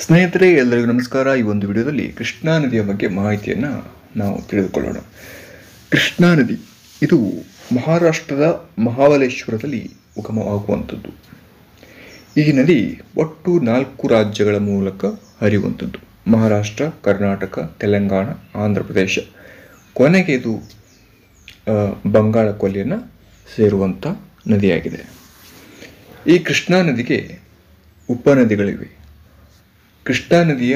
ಸ್ನೇಹಿತರೆ, ಎಲ್ಲರಿಗೂ ನಮಸ್ಕಾರ. ಈ ಒಂದು ವಿಡಿಯೋದಲ್ಲಿ ಕೃಷ್ಣಾ ನದಿಯ ಬಗ್ಗೆ ಮಾಹಿತಿಯನ್ನು ನಾವು ತಿಳಿದುಕೊಳ್ಳೋಣ. ಕೃಷ್ಣಾ ನದಿ ಇದು ಮಹಾರಾಷ್ಟ್ರದ ಮಹಾಬಲೇಶ್ವರದಲ್ಲಿ ಉಗಮವಾಗುವಂಥದ್ದು. ಈ ನದಿ ಒಟ್ಟು 4 ರಾಜ್ಯಗಳ ಮೂಲಕ ಹರಿಯುವಂಥದ್ದು: ಮಹಾರಾಷ್ಟ್ರ, ಕರ್ನಾಟಕ, ತೆಲಂಗಾಣ, ಆಂಧ್ರ ಪ್ರದೇಶ. ಕೊನೆಗೆ ಇದು ಬಂಗಾಳ ಕೊಲ್ಲಿಯನ್ನು ಸೇರುವಂಥ ನದಿಯಾಗಿದೆ. ಈ ಕೃಷ್ಣಾ ನದಿಗೆ ಉಪನದಿಗಳಿವೆ. ಕೃಷ್ಣಾ ನದಿಯ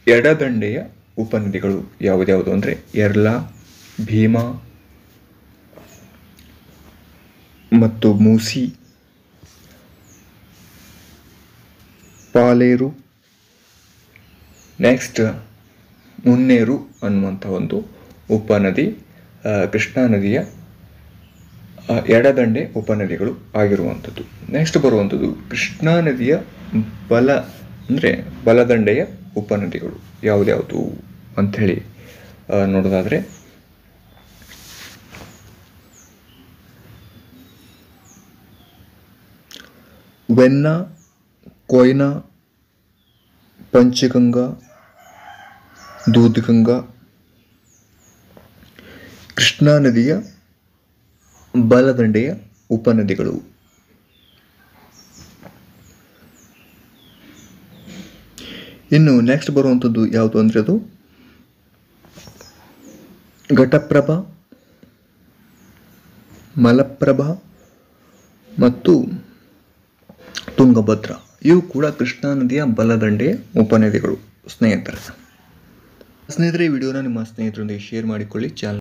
ಎಡದಂಡೆಯ ಉಪನದಿಗಳು ಯಾವುದ್ಯಾವುದು ಅಂದರೆ ಯರ್ಲಾ, ಭೀಮಾ ಮತ್ತು ಮೂಸಿ, ಪಾಲೇರು, ನೆಕ್ಸ್ಟ್ ಮುನ್ನೇರು ಅನ್ನುವಂಥ ಒಂದು ಉಪನದಿ ಕೃಷ್ಣಾ ನದಿಯ ಎಡದಂಡೆ ಉಪನದಿಗಳು ಆಗಿರುವಂಥದ್ದು. ನೆಕ್ಸ್ಟ್ ಬರುವಂಥದ್ದು ಕೃಷ್ಣಾ ನದಿಯ ಬಲದಂಡೆಯ ಉಪನದಿಗಳು ಯಾವುದ್ಯಾವುದು ಅಂಥೇಳಿ ನೋಡೋದಾದರೆ ವೆನ್ನಾ, ಕೊಯ್ನಾ, ಪಂಚಗಂಗಾ, ದೂದ್ಗಂಗಾ. ಕೃಷ್ಣಾ ನದಿಯ ಬಲದಂಡೆಯ ಉಪನದಿಗಳು. ಇನ್ನು ನೆಕ್ಸ್ಟ್ ಬರುವಂಥದ್ದು ಯಾವುದು ಅಂದರೆ ಅದು ಘಟಪ್ರಭಾ, ಮಲಪ್ರಭಾ ಮತ್ತು ತುಂಗಭದ್ರಾ. ಇವು ಕೂಡ ಕೃಷ್ಣಾ ನದಿಯ ಬಲದಂಡೆಯ ಉಪನದಿಗಳು. ಸ್ನೇಹಿತರೆ, ಈ ವಿಡಿಯೋನ ನಿಮ್ಮ ಸ್ನೇಹಿತರೊಂದಿಗೆ ಶೇರ್ ಮಾಡಿಕೊಳ್ಳಿ. ಚಾನಲ್